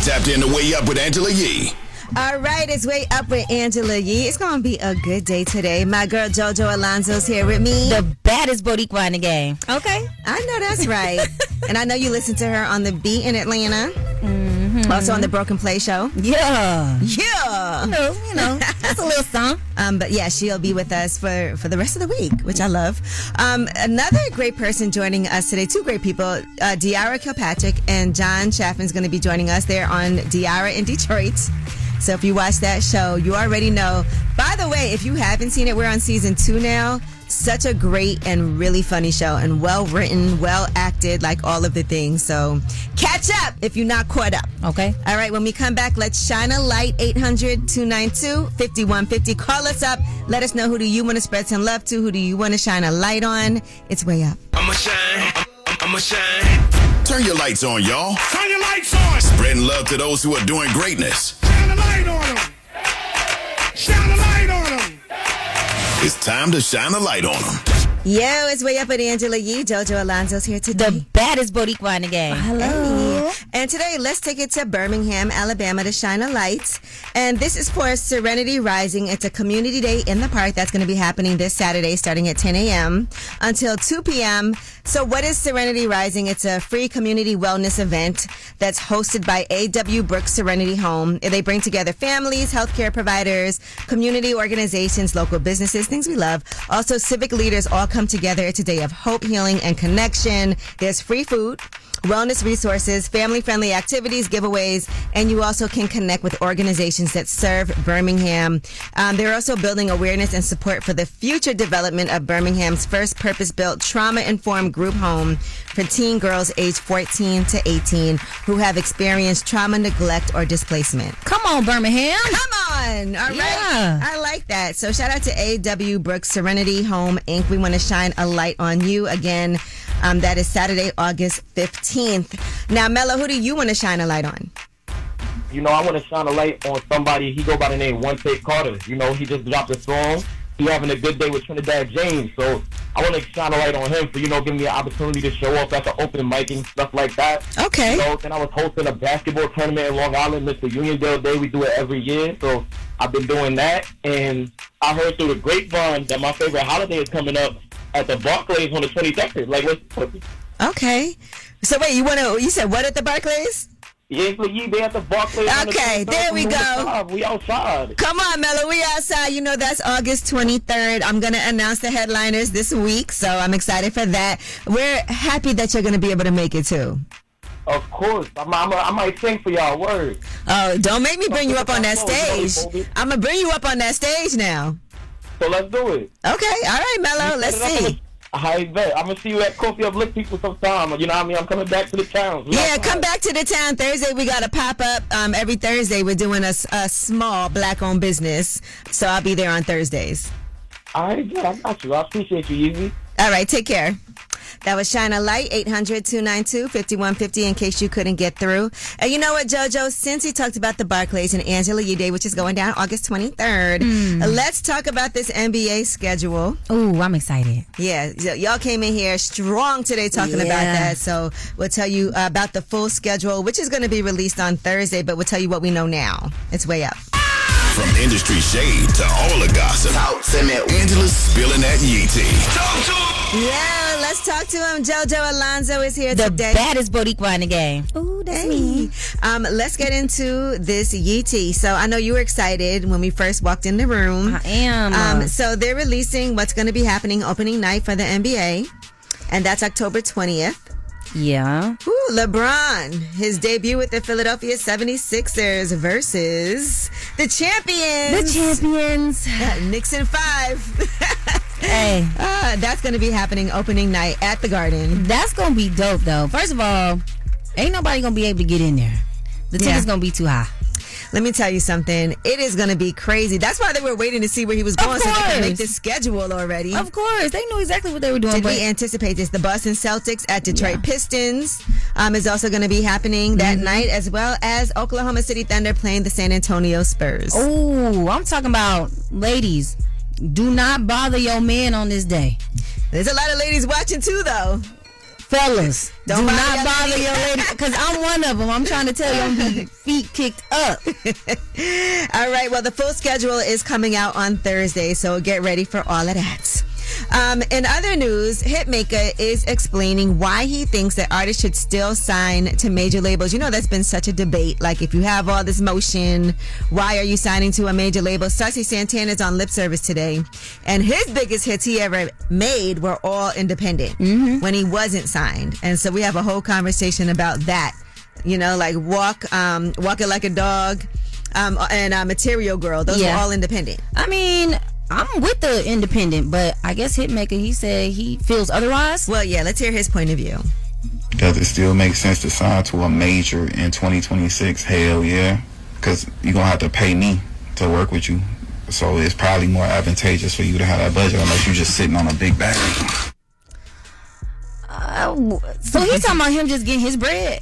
tapped in to Way Up with Angela Yee. All right, it's Way Up with Angela Yee. It's going to be a good day today. My girl JoJo Alonzo's here with me. The baddest Boricua in the game. Okay. I know that's right. And I know you listen to her on The Beat in Atlanta. Also on the Broken Play Show. Yeah. Yeah. You know, that's a little song. But yeah, she'll be with us for the rest of the week, which I love. Another great person joining us today, two great people, Diarra Kilpatrick and John Chaffin is going to be joining us. They're on Diarra in Detroit. So if you watch that show, you already know. By the way, if you haven't seen it, we're on season 2 now. Such a great and really funny show and well written, well acted, like all of the things. So catch up if you're not caught up. Okay. All right, when we come back, let's shine a light. 800-292-5150. Call us up. Let us know, who do you want to spread some love to? Who do you want to shine a light on? It's Way Up. I'ma shine. I'ma shine. Turn your lights on, y'all. Turn your lights on. Spreading love to those who are doing greatness. Shine a light on them. Shine a light on them. It's time to shine a light on them. Yo, it's Way Up with Angela Yee. JoJo Alonzo's here today. The baddest Boricua in the game. Hello. And today, let's take it to Birmingham, Alabama to shine a light. And this is for Serenity Rising. It's a community day in the park that's going to be happening this Saturday starting at 10 a.m. until 2 p.m. So what is Serenity Rising? It's a free community wellness event that's hosted by A.W. Brooks Serenity Home. They bring together families, healthcare providers, community organizations, local businesses, things we love. Also, civic leaders all come together. It's a day of hope, healing, and connection. There's free food, wellness resources, family-friendly activities, giveaways, and you also can connect with organizations that serve Birmingham. They're also building awareness and support for the future development of Birmingham's first purpose-built, trauma-informed group home for teen girls aged 14 to 18 who have experienced trauma, neglect, or displacement. Come on, Birmingham. Come on. All right. Yeah. I like that. So shout out to A.W. Brooks Serenity Home, Inc. We want to shine a light on you again. That is Saturday, August 15th. Now, Mello, who do you want to shine a light on? You know, I want to shine a light on somebody. He go by the name One Take Carter. You know, he just dropped a song. He having a good day with Trinidad James. So I want to shine a light on him for, giving me an opportunity to show off at the open mic and stuff like that. Okay. Then I was hosting a basketball tournament in Long Island, Mr. Uniondale Day. We do it every year. So I've been doing that. And I heard through the grapevine that my favorite holiday is coming up at the Barclays on the 22nd. Okay. So wait, you said what at the Barclays? Yeah, it's like they at the Barclays. Okay, there we go. We outside. Come on, Mello, we outside. You know that's August 23rd. I'm going to announce the headliners this week, so I'm excited for that. We're happy that you're going to be able to make it too. Of course. I might sing for y'all. Word. Oh, don't make me bring you up on that stage. I'm going to bring you up on that stage now. So let's do it. Okay. All right, Mello. Let's see. I bet. I'm going to see you at Coffee Up Lick People sometime. You know what I mean? I'm coming back to the town. Yeah, come back to the town. Thursday, we got a pop-up. Every Thursday, we're doing a small black-owned business. So I'll be there on Thursdays. All right, yeah, I got you. I appreciate you, Easy. All right, take care. That was Shine a Light, 800-292-5150 in case you couldn't get through. And you know what, JoJo? Since he talked about the Barclays and Angela Yee Day, which is going down August 23rd, let's talk about this NBA schedule. Ooh, I'm excited. Yeah, y'all came in here strong today talking about that. So we'll tell you about the full schedule, which is going to be released on Thursday, but we'll tell you what we know now. It's Way Up. From industry shade to all the gossip, Angela's spilling that Yee tea. Yeah, let's talk to him. JoJo Alonzo is here the today. The baddest Boricua in the game. Ooh, that's me. Let's get into this Yee tea. So I know you were excited when we first walked in the room. I am. So they're releasing what's going to be happening opening night for the NBA, and that's October 20th. Yeah. Ooh, LeBron, his debut with the Philadelphia 76ers versus the champions. Knicks in 5. Hey. That's going to be happening opening night at the Garden. That's going to be dope, though. First of all, ain't nobody going to be able to get in there. The ticket's going to be too high. Let me tell you something. It is going to be crazy. That's why they were waiting to see where he was going so they could make this schedule already. Of course. They knew exactly what they were doing. Did we anticipate this? The Boston Celtics at Detroit Pistons is also going to be happening that night, as well as Oklahoma City Thunder playing the San Antonio Spurs. Oh, I'm talking about ladies. Do not bother your man on this day. There's a lot of ladies watching too, though. Fellas, do Don't not bother lady. your lady, because I'm one of them. I'm trying to tell you, I'm gonna be feet kicked up. All right, well, the full schedule is coming out on Thursday, so get ready for all of that. In other news, Hitmaker is explaining why he thinks that artists should still sign to major labels. You know, that's been such a debate. Like, if you have all this motion, why are you signing to a major label? Saucy Santana's on Lip Service today, and his biggest hits he ever made were all independent when he wasn't signed. And so we have a whole conversation about that. You know, like Walking Like a Dog, and Material Girl. Those were all independent. I mean, I'm with the independent, but I guess Hitmaker, he said he feels otherwise. Well, yeah, let's hear his point of view. Does it still make sense to sign to a major in 2026? Hell yeah. Because you're going to have to pay me to work with you. So it's probably more advantageous for you to have that budget unless you're just sitting on a big bag. So he's talking about him just getting his bread.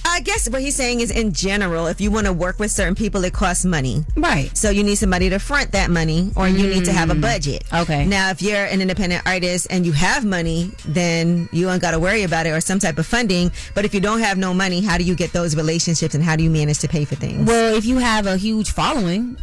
I guess what he's saying is, in general, if you want to work with certain people, it costs money. Right. So you need somebody to front that money, or you need to have a budget. Okay. Now, if you're an independent artist and you have money, then you ain't got to worry about it, or some type of funding. But if you don't have no money, how do you get those relationships, and how do you manage to pay for things? Well, if you have a huge following,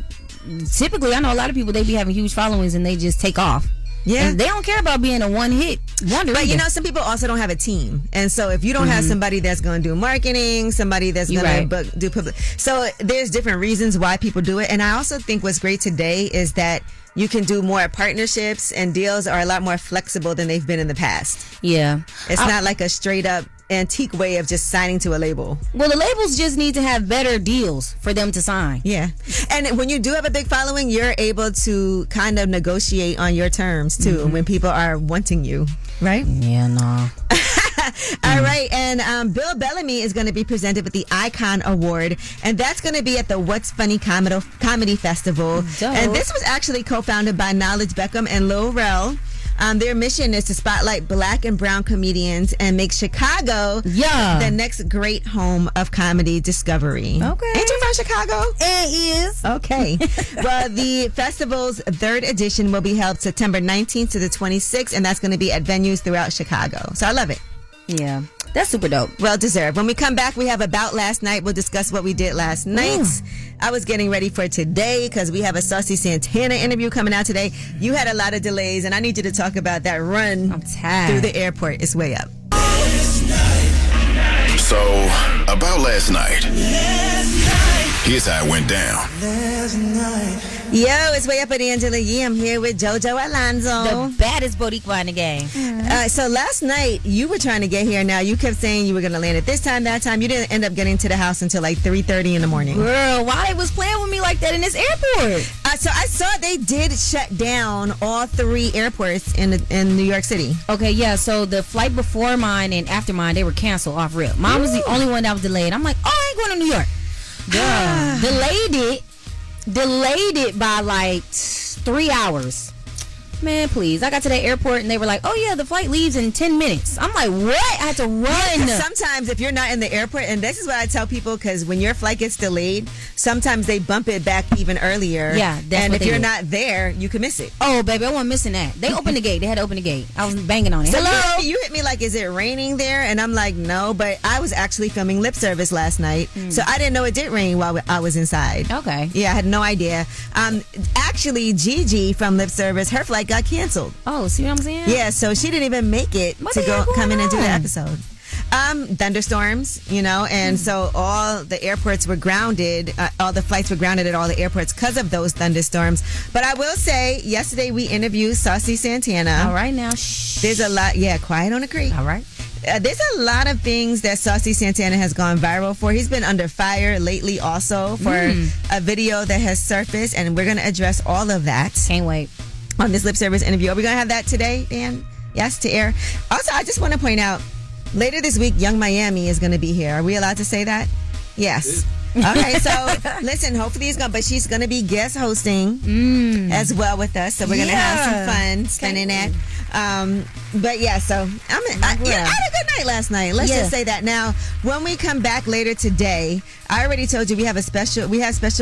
typically, I know a lot of people, they be having huge followings and they just take off. Yeah. And they don't care about being a one-hit wonder. But, you know, some people also don't have a team. And so if you don't have somebody that's going to do marketing, somebody that's going to do public. So there's different reasons why people do it. And I also think what's great today is that you can do more partnerships, and deals are a lot more flexible than they've been in the past. Yeah. It's not like a straight up antique way of just signing to a label. Well, the labels just need to have better deals for them to sign. Yeah. And when you do have a big following, you're able to kind of negotiate on your terms too, when people are wanting you, right? Yeah, no. All right, and Bill Bellamy is going to be presented with the Icon Award, and that's going to be at the What's Funny Comedy Festival. Dope. And this was actually co-founded by Knowledge Beckham and Lil Rel. Their mission is to spotlight black and brown comedians and make Chicago the next great home of comedy discovery. Okay. Ain't you from Chicago? It is. Okay. Well, the festival's third edition will be held September 19th to the 26th, and that's going to be at venues throughout Chicago. So I love it. Yeah. That's super dope. Well deserved. When we come back, we have About Last Night. We'll discuss what we did last night. I was getting ready for today because we have a Saucy Santana interview coming out today. You had a lot of delays, and I need you to talk about that run through the airport. It's way up. So, about last night. Here's how it went down. Yo, it's way up at Angela Yee. I'm here with JoJo Alonzo. The baddest Boricua in the game. So last night, you were trying to get here. Now, you kept saying you were going to land at this time, that time. You didn't end up getting to the house until like 3:30 in the morning. Girl, why they was playing with me like that in this airport? So I saw they did shut down all 3 airports in New York City. Okay, yeah, so the flight before mine and after mine, they were canceled off rip. Mine was the only one that was delayed. I'm like, oh, I ain't going to New York. Girl, delayed it by like 3 hours. Man, please. I got to the airport and they were like, oh yeah, the flight leaves in 10 minutes. I'm like, what? I had to run. Yeah, sometimes if you're not in the airport, and this is what I tell people, because when your flight gets delayed, sometimes they bump it back even earlier. Yeah, that's and what if you're did. not there, you can miss it. Oh, baby, I wasn't missing that. They opened the gate. They had to open the gate. I was banging on it. So Hello? you hit me like, is it raining there? And I'm like, no, but I was actually filming Lip Service last night, so I didn't know it did rain while I was inside. Okay. Yeah, I had no idea. Actually, Gigi from Lip Service, her flight got canceled. Oh, see what I'm saying? Yeah, so she didn't even make it What to the hell come in and do the going on? episode. Thunderstorms, and so all the airports were grounded, all the flights were grounded at all the airports because of those thunderstorms. But I will say, yesterday we interviewed Saucy Santana. All right, now, shh. There's a lot, quiet on the creek. All right. There's a lot of things that Saucy Santana has gone viral for. He's been under fire lately also for a video that has surfaced, and we're going to address all of that Can't wait. on this Lip Service interview. Are we going to have that today, Dan? Yes, to air. Also, I just want to point out, later this week, Young Miami is going to be here. Are we allowed to say that? Yes. Okay, so listen, hopefully she's gonna be guest hosting as well with us. So we're gonna have some fun spending that. But yeah, so I had a good night last night. Let's just say that. Now, when we come back later today, I already told you we have special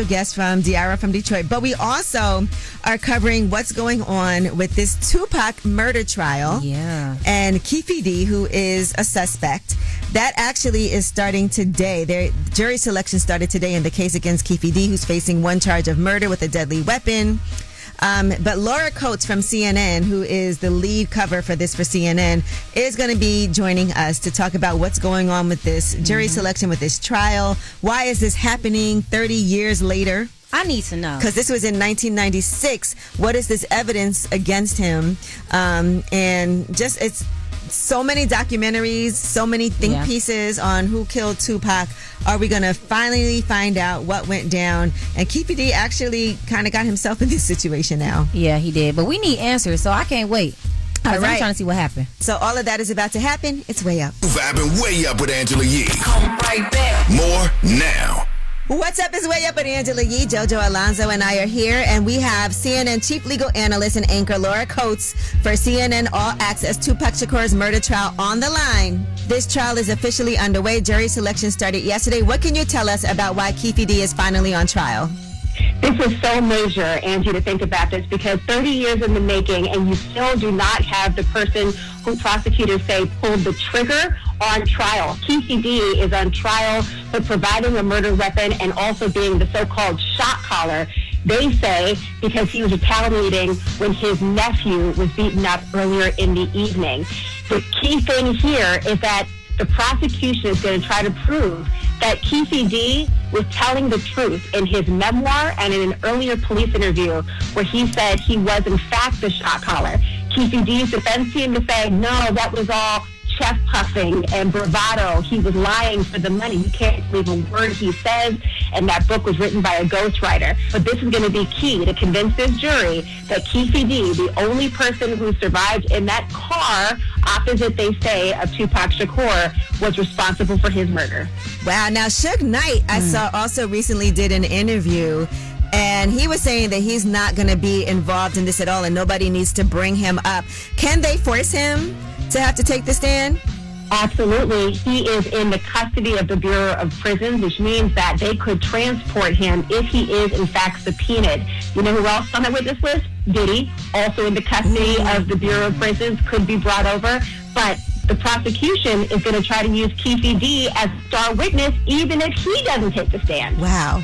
guests from Diarra from Detroit, but we also are covering what's going on with this Tupac murder trial. Yeah. And Keffe D, who is a suspect. That actually is starting today. Their jury selection started today in the case against Keffe D, who's facing one charge of murder with a deadly weapon. But Laura Coates from CNN, who is the lead cover for this for CNN, is going to be joining us to talk about what's going on with this jury selection, with this trial. Why is this happening 30 years later? I need to know. Because this was in 1996. What is this evidence against him? And just it's so many documentaries, so many think pieces on who killed Tupac. Are we going to finally find out what went down? And Keffe D actually kind of got himself in this situation now. Yeah, he did. But we need answers, so I can't wait. All right. I'm trying to see what happened. So all of that is about to happen. It's Way Up. Vibing Way Up with Angela Yee. Come right back. More now. What's up? It's Way Up with Angela Yee. Jojo Alonzo and I are here, and we have CNN chief legal analyst and anchor Laura Coates for CNN All Access Tupac Shakur's murder trial on the line. This trial is officially underway. Jury selection started yesterday. What can you tell us about why Keffe D is finally on trial? This is so major, Angie, to think about this, because 30 years in the making and you still do not have the person who prosecutors say pulled the trigger on trial. Keffe D is on trial for providing a murder weapon and also being the so-called shot caller. They say because he was retaliating when his nephew was beaten up earlier in the evening. The key thing here is that the prosecution is going to try to prove that Keffe D was telling the truth in his memoir and in an earlier police interview where he said he was in fact the shot caller. Keffe D's defense team to say, no, that was all chest puffing and bravado. He was lying for the money. You can't believe a word he says, and that book was written by a ghostwriter. But this is going to be key to convince this jury that Keffe D, the only person who survived in that car opposite, they say, of Tupac Shakur, was responsible for his murder. Wow. Now, Suge Knight, I saw also recently did an interview, and he was saying that he's not going to be involved in this at all and nobody needs to bring him up. Can they force him to have to take the stand? Absolutely. He is in the custody of the Bureau of Prisons, which means that they could transport him if he is, in fact, subpoenaed. You know who else on the witness list? Diddy, also in the custody of the Bureau of Prisons, could be brought over. But the prosecution is going to try to use Keffe D as star witness, even if he doesn't take the stand. Wow.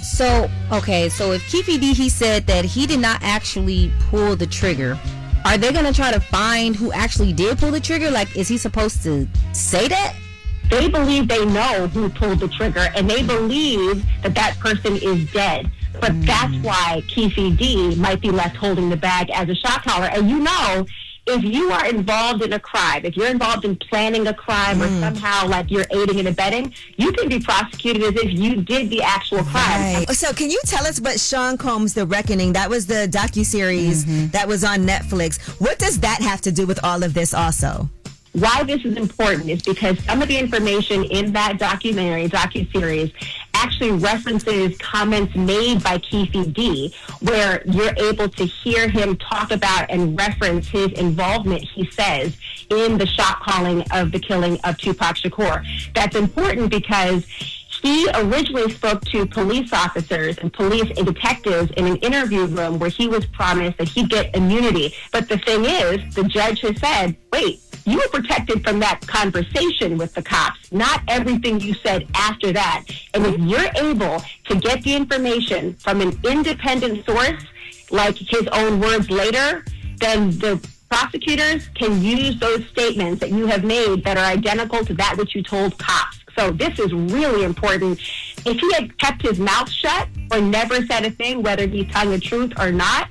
So if Keffe D, he said that he did not actually pull the trigger, are they going to try to find who actually did pull the trigger? Like, is he supposed to say that? They believe they know who pulled the trigger, and they believe that that person is dead. But that's why Keffe D might be left holding the bag as a shot caller. And you know, if you are involved in a crime, if you're involved in planning a crime or somehow like you're aiding and abetting, you can be prosecuted as if you did the actual crime. Right. So can you tell us what Sean Combs' The Reckoning, that was the docuseries that was on Netflix. What does that have to do with all of this also? Why this is important is because some of the information in that docuseries actually references comments made by Keffe D, where you're able to hear him talk about and reference his involvement, he says, in the shot calling of the killing of Tupac Shakur. That's important because he originally spoke to police officers and police and detectives in an interview room where he was promised that he'd get immunity. But the thing is, the judge has said, wait, you were protected from that conversation with the cops, not everything you said after that. And if you're able to get the information from an independent source, like his own words later, then the prosecutors can use those statements that you have made that are identical to that which you told cops. So this is really important. If he had kept his mouth shut or never said a thing, whether he's telling the truth or not,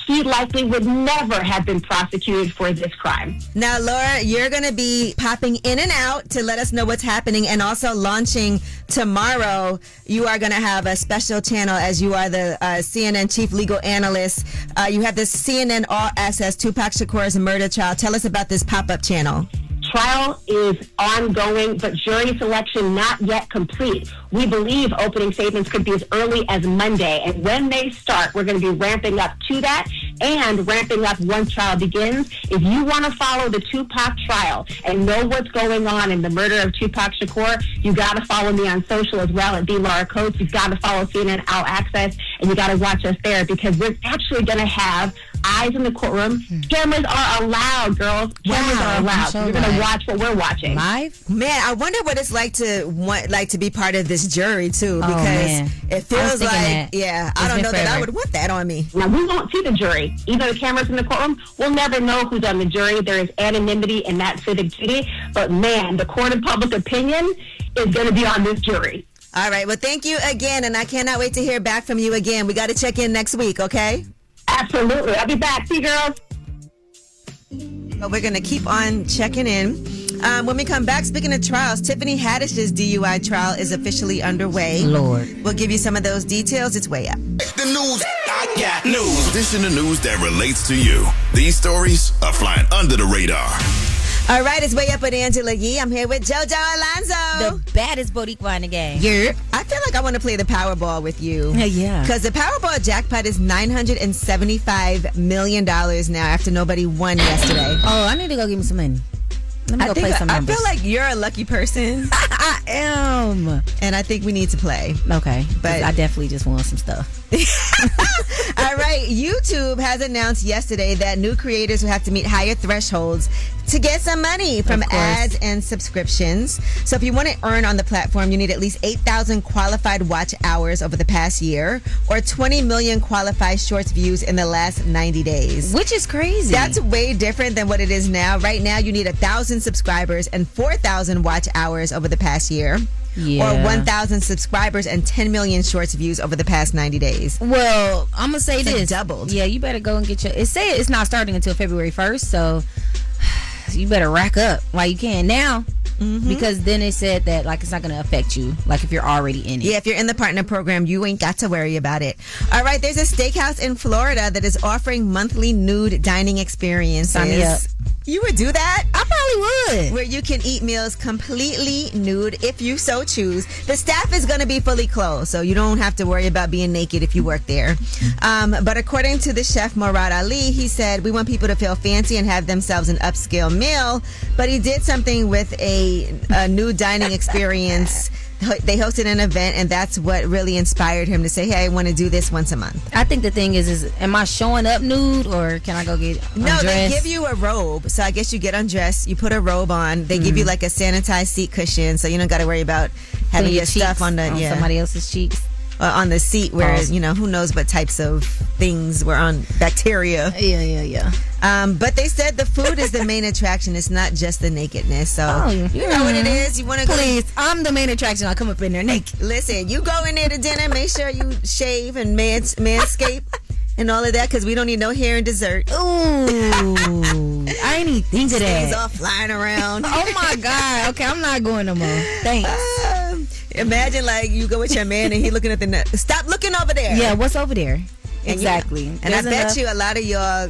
he likely would never have been prosecuted for this crime. Now, Laura, you're going to be popping in and out to let us know what's happening, and also launching tomorrow. You are going to have a special channel as you are the CNN chief legal analyst. You have this CNN All Access Tupac Shakur's murder trial. Tell us about this pop-up channel. trial is ongoing, but jury selection not yet complete. We believe opening statements could be as early as Monday. And when they start, we're going to be ramping up to that and ramping up once trial begins. If you want to follow the Tupac trial and know what's going on in the murder of Tupac Shakur, you got to follow me on social as well at Laura Coates. You've got to follow CNN All Access, and you got to watch us there because we're actually going to have eyes in the courtroom. Cameras are allowed, girls. Cameras are allowed. So you're going to watch what we're watching. Live? Man, I wonder what it's like to be part of this jury too, because it feels like, I don't know that I would want that on me. Now, we won't see the jury. Even though the cameras in the courtroom, we'll never know who's on the jury. There is anonymity in that civic duty. But man, the court of public opinion is going to be on this jury. All right. Well, thank you again, and I cannot wait to hear back from you again. We got to check in next week, okay? Absolutely. I'll be back. See you, girls. But we're going to keep on checking in. When we come back, speaking of trials, Tiffany Haddish's DUI trial is officially underway. Lord. We'll give you some of those details. It's way up. The news. I got news. This in the news that relates to you. These stories are flying under the radar. All right, it's Way Up with Angela Yee. I'm here with JoJo Alonzo. The baddest Boricua in the game. Yeah. I feel like I want to play the Powerball with you. Yeah. Because the Powerball jackpot is $975 million now after nobody won yesterday. Oh, I need to go give me some money. Let me go play some numbers. I feel like you're a lucky person. I am. And I think we need to play. Okay. But I definitely just want some stuff. All right. YouTube has announced yesterday that new creators will have to meet higher thresholds to get some money from ads and subscriptions. So if you want to earn on the platform, you need at least 8,000 qualified watch hours over the past year or 20 million qualified shorts views in the last 90 days. Which is crazy. That's way different than what it is now. Right now, you need 1,000 subscribers and 4,000 watch hours over the past year. Yeah. Or 1,000 subscribers and 10 million shorts views over the past 90 days. Well, I'm going to say it's this. Like doubled. Yeah, you better go and get your... It said it's not starting until February 1st, so you better rack up while you can now. Mm-hmm. Because then it said that like it's not going to affect you, like if you're already in it. Yeah, if you're in the partner program, you ain't got to worry about it. All right, there's a steakhouse in Florida that is offering monthly nude dining experiences. Sign me up. You would do that? I probably would. Where you can eat meals completely nude if you so choose. The staff is going to be fully clothed, so you don't have to worry about being naked if you work there. But according to the chef Murad Ali, he said, we want people to feel fancy and have themselves an upscale meal. But he did something with a nude dining experience. They hosted an event, and that's what really inspired him to say, hey, I want to do this once a month. I think the thing is am I showing up nude, or can I go get undressed? No, they give you a robe. So I guess you get undressed, you put a robe on. They give you like a sanitized seat cushion, so you don't got to worry about having your stuff on somebody else's cheeks. On the seat where, who knows what types of things were on bacteria. Yeah. But they said the food is the main attraction. It's not just the nakedness. So you know what it is. You want to go. Please, I'm the main attraction. I'll come up in there naked. Listen, you go in there to dinner, make sure you shave and manscape and all of that, because we don't need no hair and dessert. Ooh, I ain't even think of that. Things all flying around. Oh my God. Okay, I'm not going no more. Thanks. Imagine like you go with your man and he looking at the net. Stop looking over there. Yeah, what's over there? Exactly. And I bet you a lot of y'all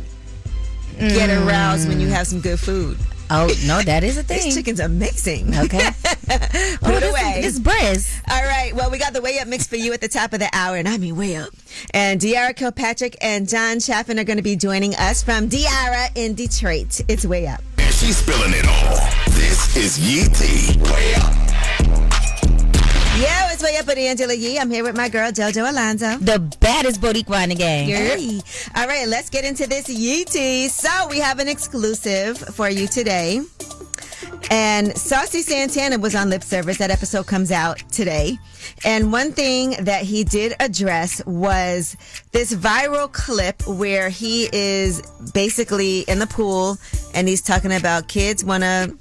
get aroused when you have some good food. Oh, no, that is a thing. This chicken's amazing. Okay. Put it away. This breast. All right. Well, we got the Way Up mix for you at the top of the hour, and I mean way up. And Diarra, Kilpatrick, and John Chaffin are going to be joining us from Diarra in Detroit. It's Way Up. And she's spilling it all. This is Yee T. Way Up. Yo, it's Way Up with Angela Yee. I'm here with my girl, JoJo Alonzo. The baddest Boricua in the game. Hey. All right, let's get into this Yee Tea. So we have an exclusive for you today. And Saucy Santana was on Lip Service. That episode comes out today. And one thing that he did address was this viral clip where he is basically in the pool and he's talking about kids want to...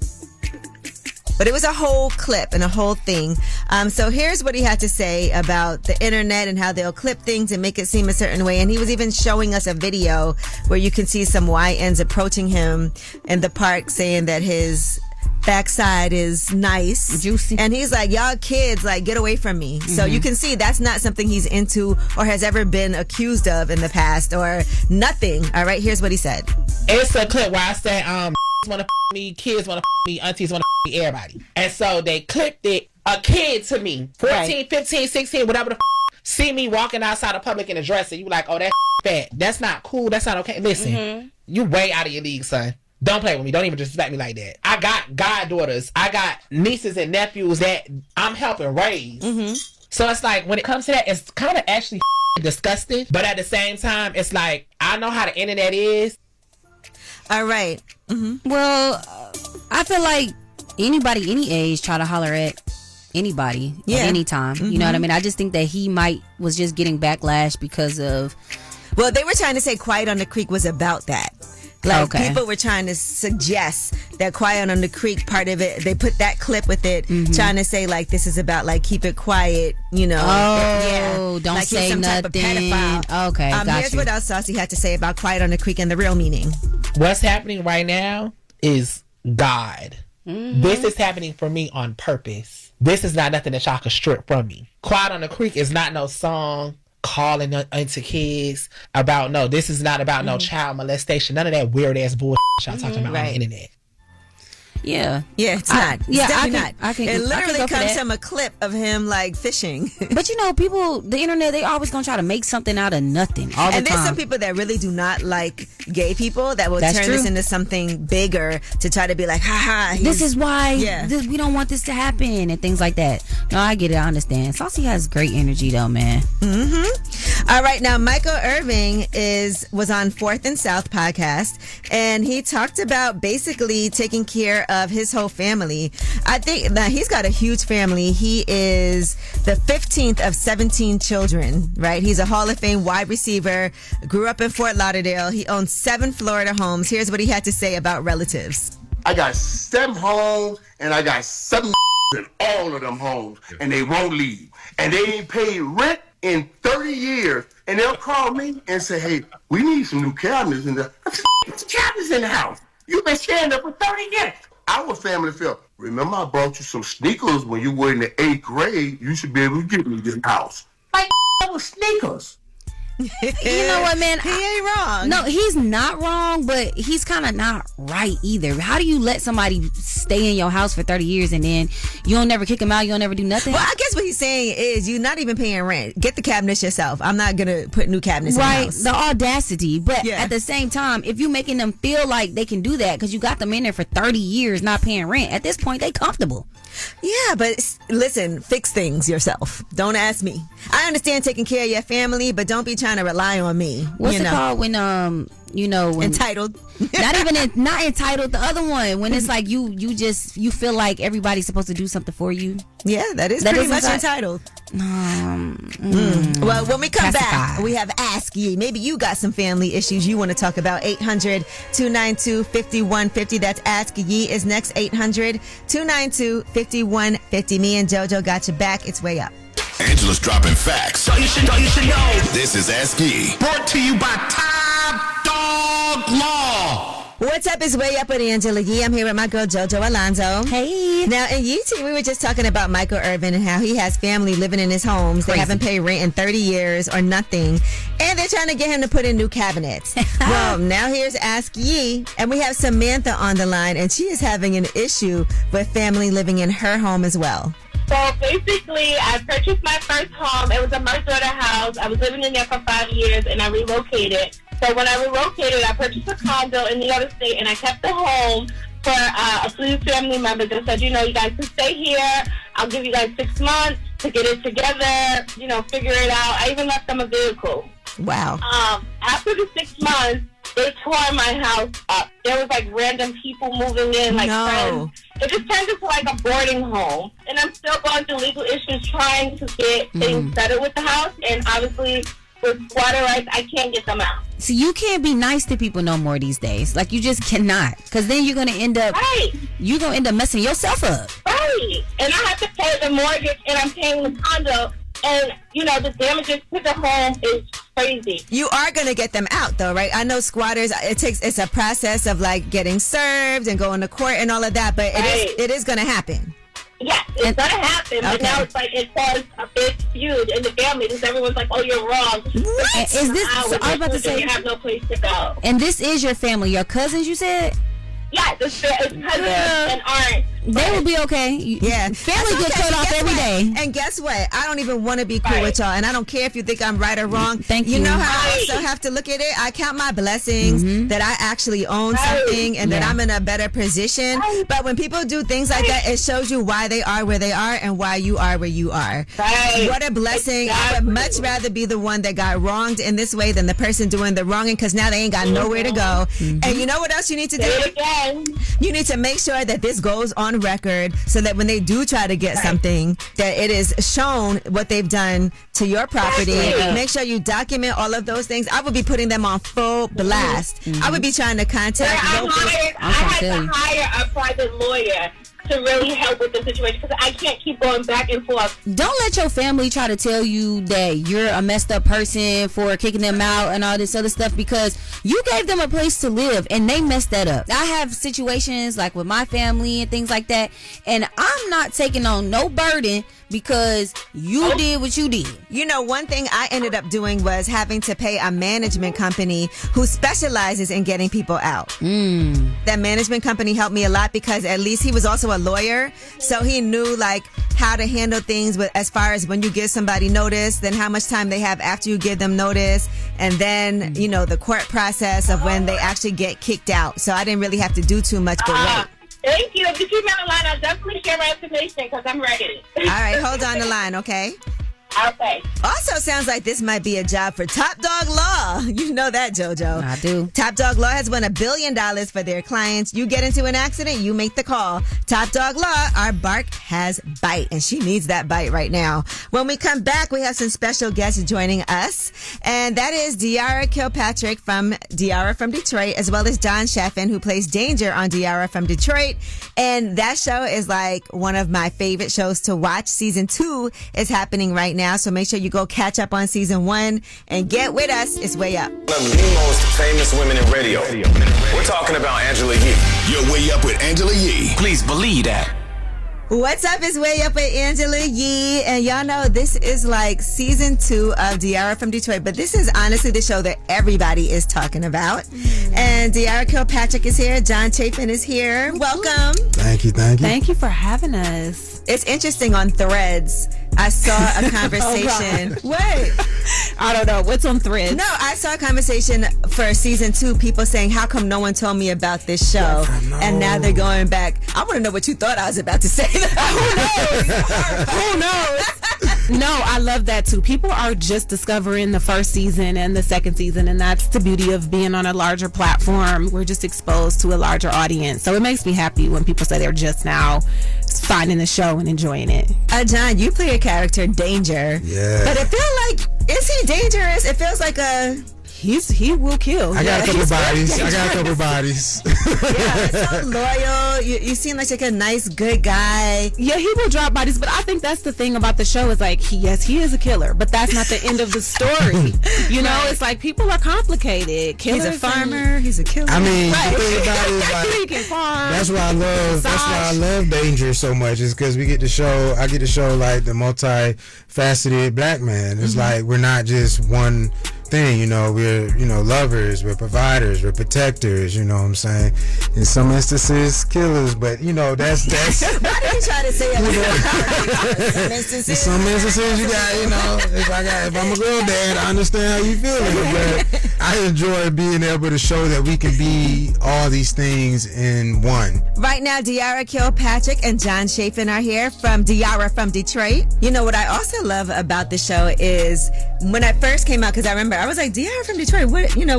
But it was a whole clip and a whole thing. So here's what he had to say about the internet and how they'll clip things and make it seem a certain way. And he was even showing us a video where you can see some YNs approaching him in the park saying that his backside is nice. Juicy. And he's like, y'all kids, like, get away from me. So you can see that's not something he's into or has ever been accused of in the past or nothing. All right, here's what he said. It's a clip where I say, want to me, kids want to me, aunties want to me, everybody. And so they clipped it. A kid to me, 14, 15, 16, whatever the see me walking outside of public in a dress and you like, oh, that fat. That's not cool. That's not okay. Listen, you way out of your league, son. Don't play with me. Don't even disrespect me like that. I got goddaughters. I got nieces and nephews that I'm helping raise. So it's like, when it comes to that, it's kind of actually disgusting. But at the same time, it's like, I know how the internet is. All right. Well, I feel like anybody, any age, try to holler at anybody at any time. You know what I mean? I just think that he was just getting backlash because of... Well, they were trying to say Quiet on the Creek was about that. Like, people were trying to suggest that Quiet on the Creek, part of it, they put that clip with it, trying to say, like, this is about, like, keep it quiet, you know. Oh, don't like say some nothing. Type of pedophile. Okay, here's what else Saucy had to say about Quiet on the Creek and the real meaning. What's happening right now is God. This is happening for me on purpose. This is not nothing that y'all can strip from me. Quiet on the Creek is not no song calling into kids about, no, this is not about no child molestation. None of that weird ass bullshit y'all talking about on the internet. Yeah, it's not. Yeah, it's definitely not. It literally comes from a clip of him like fishing. But you know, people, the internet, they always gonna try to make something out of nothing all the time. And there's some people that really do not like gay people that will turn this into something bigger to try to be like, haha. This is why we don't want this to happen and things like that. No, I get it. I understand. Saucy has great energy though, man. All right, now Michael Irving was on 4th and South podcast, and he talked about basically taking care of his whole family. I think that he's got a huge family. He is the 15th of 17 children, right? He's a Hall of Fame wide receiver, grew up in Fort Lauderdale. He owns 7 Florida homes. Here's what he had to say about relatives. I got 7 homes, and I got 7 in all of them homes, and they won't leave. And they ain't paid rent in 30 years. And they'll call me and say, hey, we need some new cabinets in there. It's cabinets in the house. You've been staying there for 30 years. Our family felt, remember I bought you some sneakers when you were in the 8th grade? You should be able to get me this house. Like, that was sneakers. You know what, man? He ain't wrong. No, he's not wrong, but he's kind of not right either. How do you let somebody stay in your house for 30 years and then you don't never kick him out, you don't never do nothing? Well, I guess what he's saying is you're not even paying rent. Get the cabinets yourself. I'm not going to put new cabinets in the house. The audacity. But at the same time, if you're making them feel like they can do that because you got them in there for 30 years not paying rent, at this point, they comfortable. Yeah, but listen, fix things yourself. Don't ask me. I understand taking care of your family, but don't be trying to rely on me. What's it called when when entitled? not entitled. The other one when it's like you feel like everybody's supposed to do something for you. Yeah, that is pretty much entitled. Well, when we come back, we have Ask Ye. Maybe you got some family issues you want to talk about. 800-292-5150. That's Ask Ye is next. 800-292-5150. Me and JoJo got your back. It's way up. Angela's dropping facts. So you should know. This is Ask Ye. Brought to you by Top Dog Law. What's up? It's Way Up with Angela Yee. I'm here with my girl JoJo Alonzo. Hey. Now, in YouTube, we were just talking about Michael Irvin and how he has family living in his homes. They haven't paid rent in 30 years or nothing. And they're trying to get him to put in new cabinets. Well, now here's Ask Ye. And we have Samantha on the line, and she is having an issue with family living in her home as well. So basically, I purchased my first home. It was a mother-daughter house. I was living in there for 5 years, and I relocated. So when I relocated, I purchased a condo in the other state, and I kept the home for a few family members and said, you guys can stay here. I'll give you guys 6 months to get it together, figure it out. I even left them a vehicle. Wow. After the 6 months, they tore my house up. There was random people moving in, friends. It just turned into a boarding home. And I'm still going through legal issues trying to get things settled with the house. And obviously, with squatter rights, I can't get them out. So you can't be nice to people no more these days. You just cannot. Because then you're going to end up... Right. You're going to end up messing yourself up. Right. And I have to pay the mortgage, and I'm paying the condo. And, the damages to the home is crazy. You are going to get them out, though, right? I know squatters, it's a process of, getting served and going to court and all of that, but it is going to happen. Yes, it's going to happen, but now it's it caused a big feud in the family because everyone's like, oh, you're wrong. What? Is this, so I was about to say, you have no place to go. And this is your family, your cousins, you said? Yes, it's cousins and aunts. They will be okay. Yeah. Family gets cut off every day. And guess what? I don't even want to be cool with y'all. And I don't care if you think I'm right or wrong. Thank you. You know how I also have to look at it? I count my blessings that I actually own something and that I'm in a better position. But when people do things like that, it shows you why they are where they are and why you are where you are. What a blessing. I would much rather be the one that got wronged in this way than the person doing the wronging, because now they ain't got nowhere to go. And you know what else you need to do? You need to make sure that this goes on record so that when they do try to get something, that it is shown what they've done to your property. Make sure you document all of those things. I would be putting them on full blast. I would be trying to contact I had to hire a private lawyer to really help with the situation, because I can't keep going back and forth. Don't let your family try to tell you that you're a messed up person for kicking them out and all this other stuff, because you gave them a place to live and they messed that up. I have situations like with my family and things like that, and I'm not taking on no burden because you did what you did. You know, one thing I ended up doing was having to pay a management company who specializes in getting people out. That management company helped me a lot because at least he was also a lawyer, so he knew like how to handle things with, as far as when you give somebody notice, then how much time they have after you give them notice, and then you know the court process of when they actually get kicked out. So I didn't really have to do too much but wait. Thank you. If you keep me on the line, I'll definitely share my information because I'm ready. All right, hold on the line, okay? Okay. Also sounds like this might be a job for Top Dog Law. You know that, JoJo. I do. Top Dog Law has won $1 billion for their clients. You get into an accident, you make the call. Top Dog Law, our bark has bite, and she needs that bite right now. When we come back, we have some special guests joining us, and that is Diarra Kilpatrick from Diarra from Detroit, as well as John Chaffin, who plays Danger on Diarra from Detroit. And that show is like one of my favorite shows to watch. Season 2 is happening right now, so make sure you go catch up on season 1 and get with us. It's Way Up. One of the most famous women in radio. We're talking about Angela Yee. You're Way Up with Angela Yee. Please believe that. What's up? It's Way Up with Angela Yee, and y'all know this is like season 2 of Diarra from Detroit, but this is honestly the show that everybody is talking about. And Diarra Kilpatrick is here. John Chaffin is here. Welcome. Thank you. Thank you for having us. It's interesting on Threads. I saw a conversation. Wait. I don't know. What's on Threads? No, I saw a conversation for season 2, people saying, how come no one told me about this show? And now they're going back. I want to know what you thought I was about to say. Who knows? No, I love that too. People are just discovering the first season and the second season, and that's the beauty of being on a larger platform. We're just exposed to a larger audience. So it makes me happy when people say they're just now finding the show and enjoying it. John, you play a character, Danger. Yeah. But it feels like, is he dangerous? It feels like he will kill. I got a couple bodies. Yeah, so loyal. You seem like a nice, good guy. Yeah, he will drop bodies, but I think that's the thing about the show is like, he is a killer, but that's not the end of the story. You know, it's like people are complicated. Killers, he's a farmer. He's a killer. I mean, the thing about it is like, he can farm. That's why I love Danger so much. Is because I get to show like the multifaceted black man. It's like we're not just one thing, you know. We're lovers, we're providers, we're protectors, you know what I'm saying? In some instances killers, but you know that's why did you try to say it? In some instances you got, you know, if I'm a girl dad, I understand how you feeling, but I enjoy being able to show that we can be all these things in one. Right now, Diarra Kilpatrick and John Chaffin are here from Diarra from Detroit. You know what I also love about the show is when I first came out, because I remember I was like, Diarra from Detroit,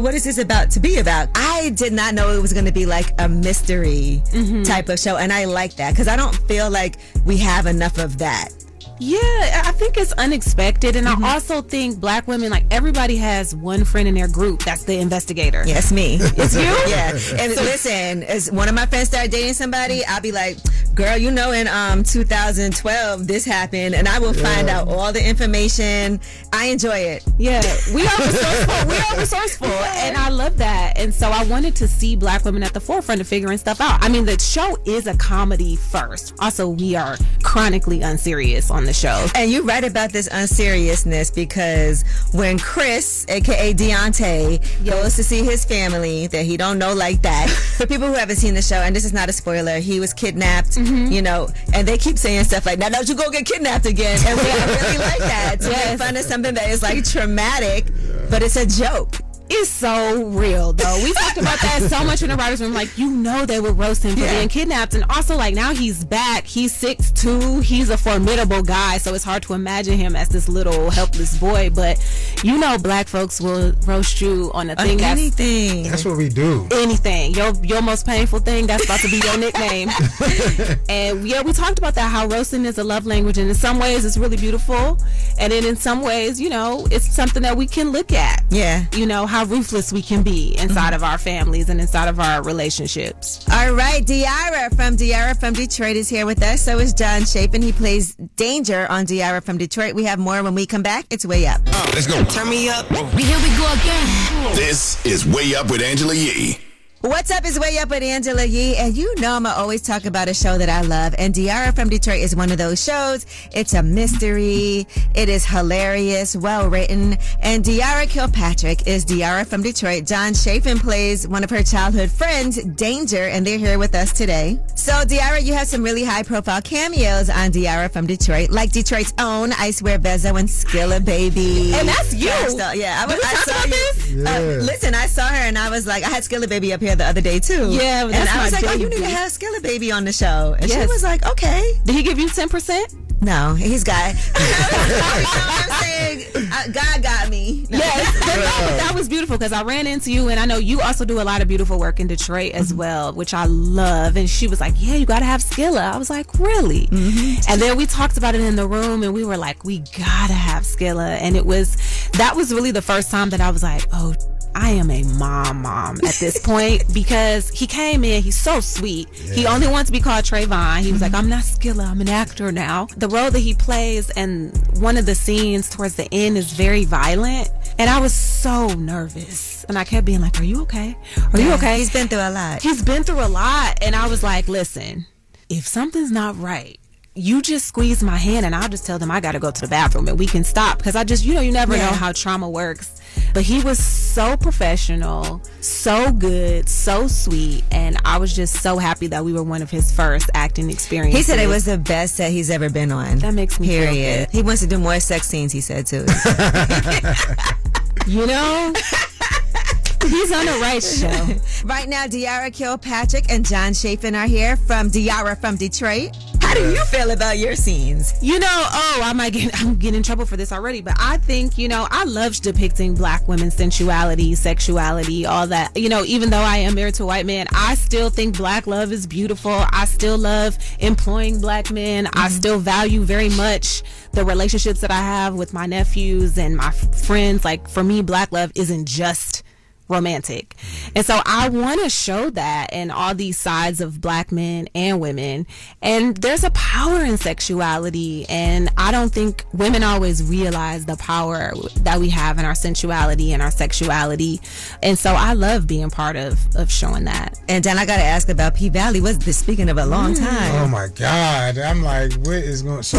what is this about to be about? I did not know it was going to be like a mystery type of show, and I like that because I don't feel like we have enough of that. Yeah, I think it's unexpected, and I also think black women, like everybody has one friend in their group that's the investigator. Yeah, it's me. It's you? Yeah, and listen, as one of my friends started dating somebody, I'll be like, Girl, you know, in 2012, this happened, and I will find out all the information. I enjoy it. Yeah, we are resourceful. We are resourceful, and I love that. And so I wanted to see Black women at the forefront of figuring stuff out. I mean, the show is a comedy first. Also, we are chronically unserious on the show. And you're right about this unseriousness, because when Chris, aka Deontay, goes to see his family that he don't know like that, for people who haven't seen the show, and this is not a spoiler, he was kidnapped, you know, and they keep saying stuff like, now don't you go get kidnapped again. And we really like that, to make fun of something that is like traumatic, but it's a joke. It's so real, though. We talked about that so much in the writers' room. Like, you know, they would roast him for being kidnapped. And also, like, now he's back. He's 6'2". He's a formidable guy. So it's hard to imagine him as this little helpless boy. But you know, Black folks will roast you on a thing that's anything. That's what we do. Anything. Your most painful thing, that's about to be your nickname. And yeah, we talked about that, how roasting is a love language. And in some ways, it's really beautiful. And then in some ways, you know, it's something that we can look at. Yeah. You know, how ruthless we can be inside of our families and inside of our relationships. All right, Diarra from Detroit is here with us. So is John Chaffin. He plays Danger on Diarra from Detroit. We have more when we come back. It's Way Up. Let's go. Turn me up. Here we go again. This is Way Up with Angela Yee. What's up is Way Up with Angela Yee, and you know I'm always talk about a show that I love, and Diarra from Detroit is one of those shows. It's a mystery, it is hilarious, well written, and Diarra Kilpatrick is Diarra from Detroit. John Chaffin plays one of her childhood friends, Danger, and they're here with us today. So Diarra, you have some really high profile cameos on Diarra from Detroit, like Detroit's own I Swear Bezzo and Skilla Baby. And that's you. I saw you. Listen, I saw her and I was like, I had Skilla Baby up here the other day too. Yeah, and I was like, oh, you need to have Skilla Baby on the show. And she was like, okay. Did he give you 10%? No, he's got. You know what I'm saying? God got me. No. Yes, but that was beautiful, because I ran into you, and I know you also do a lot of beautiful work in Detroit as well, which I love. And she was like, yeah, you got to have Skilla. I was like, really? And then we talked about it in the room, and we were like, we got to have Skilla. And that was really the first time that I was like, oh, I am a mom at this point, because he came in, he's so sweet. Yeah. He only wants to be called Trayvon. He was like, I'm not Skilla, I'm an actor now. The role that he plays, and one of the scenes towards the end, is very violent. And I was so nervous. And I kept being like, are you okay? Are you okay? He's been through a lot. And I was like, listen, if something's not right, you just squeeze my hand and I'll just tell them I got to go to the bathroom and we can stop. Because I just, you never know how trauma works. But he was so professional, so good, so sweet. And I was just so happy that we were one of his first acting experiences. He said it was the best set he's ever been on. That makes me feel good. He wants to do more sex scenes, he said too. You know? He's on the right show. Right now, Diarra Kilpatrick and John Chaffin are here from Diarra from Detroit. How do you feel about your scenes? I'm getting in trouble for this already, but I think, I love depicting Black women's sensuality, sexuality, all that. Even though I am married to a white man, I still think Black love is beautiful. I still love employing Black men. I still value very much the relationships that I have with my nephews and my friends. Like, for me, Black love isn't just romantic. And so I want to show that in all these sides of Black men and women. And there's a power in sexuality, and I don't think women always realize the power that we have in our sensuality and our sexuality. And so I love being part of showing that. And then I got to ask about P-Valley. What's this, speaking of a long time? Oh my God. I'm like, what is going so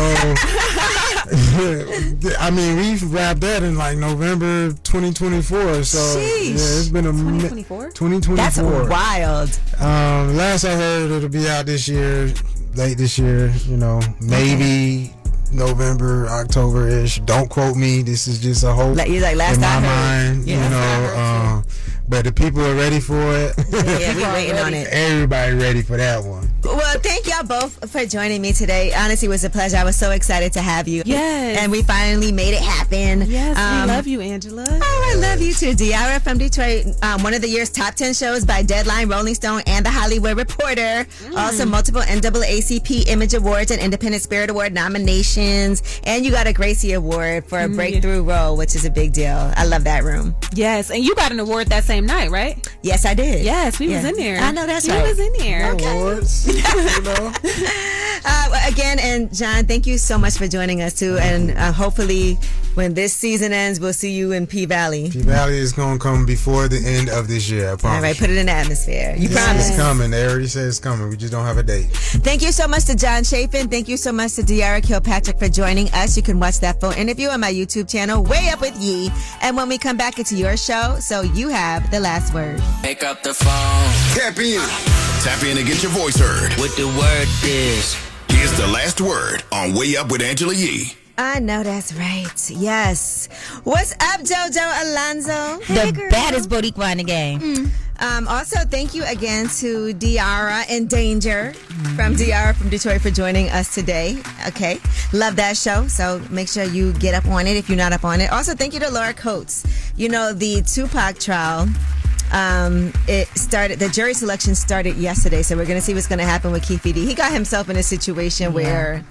I mean, we wrapped that in like November 2024. So Sheesh. It's been 2024? 2024. That's wild. Last I heard, it'll be out this year, late this year, maybe November, October-ish. Don't quote me. This is just a hope last in my I mind, heard. But the people are ready for it. Yeah, we're waiting on it. Everybody ready for that one. Well, thank y'all both for joining me today. Honestly, it was a pleasure. I was so excited to have you. Yes. And we finally made it happen. Yes, we love you, Angela. Oh, I love you too. Diarra from Detroit, one of the year's top 10 shows by Deadline, Rolling Stone, and The Hollywood Reporter. Also, multiple NAACP Image Awards and Independent Spirit Award nominations. And you got a Gracie Award for a breakthrough role, which is a big deal. I love that room. Yes, and you got an award that same night, right? Yes, I did. Yes, we was in there. I know that's right. We was in there. Awards. Again, and John, thank you so much for joining us too. And hopefully, when this season ends, we'll see you in P Valley. P Valley is going to come before the end of this year. I promise. All right, put it in the atmosphere. You promise? It's coming. They already said it's coming. We just don't have a date. Thank you so much to John Chaffin. Thank you so much to Diarra Kilpatrick for joining us. You can watch that full interview on my YouTube channel, Way Up With Yee. And when we come back, it's your show, so you have the last word. Pick up the phone. Tap in. Tap in and get your voice heard. What the word is. Here's the last word on Way Up with Angela Yee. I know that's right. Yes. What's up, JoJo Alonzo? Hey, the baddest Boricua in the game. Also, thank you again to Diarra and Danger from Diarra from Detroit for joining us today. Okay. Love that show. So make sure you get up on it if you're not up on it. Also, thank you to Laura Coates. You know, the Tupac trial, the jury selection started yesterday. So we're going to see what's going to happen with Keefe D. He got himself in a situation where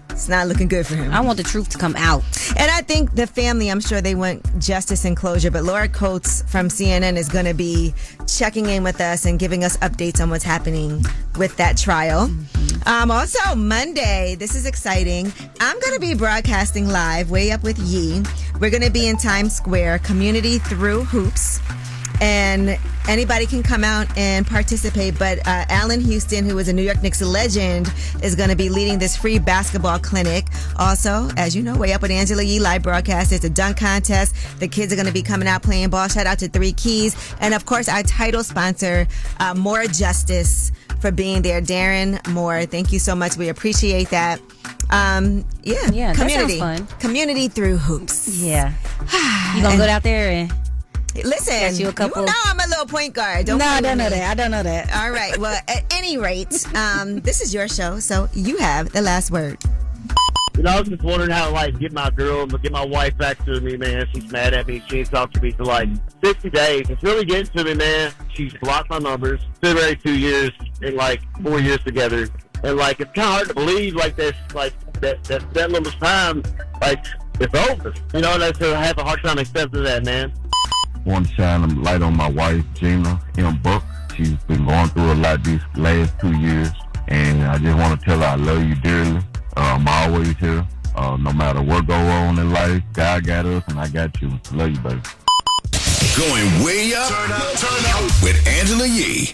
it's not looking good for him. I want the truth to come out. And I think the family, I'm sure they want justice and closure, but Laura Coates from CNN is going to be checking in with us and giving us updates on what's happening with that trial. Also, Monday, this is exciting. I'm going to be broadcasting live, Way Up With Yee. We're going to be in Times Square, Community Through Hoops. And anybody can come out and participate, but Allen Houston, who is a New York Knicks legend, is going to be leading this free basketball clinic. Also, as you know, Way Up with Angela Yee live broadcast. It's a dunk contest. The kids are going to be coming out playing ball. Shout out to 3 Keys. And of course, our title sponsor, More Justice, for being there. Darren Moore, thank you so much. We appreciate that. Yeah, community. That sounds fun. Community Through Hoops. Yeah. You going to go out there and... Listen, you know I'm a little point guard. I don't know that. All right. Well, at any rate, this is your show, so you have the last word. You know, I was just wondering how to, get my wife back to me, man. She's mad at me. She ain't talked to me for, 60 days. It's really getting to me, man. She's blocked my numbers. Been married 2 years and, 4 years together. And, it's kind of hard to believe, that little time, it's over. You know, and I have a hard time accepting that, man. Want to shine a light on my wife, Gina M. Buck. She's been going through a lot these last 2 years, and I just want to tell her I love you dearly. I'm always here. No matter what go on in life, God got us, and I got you. Love you, baby. Going way up, turn up with Angela Yee.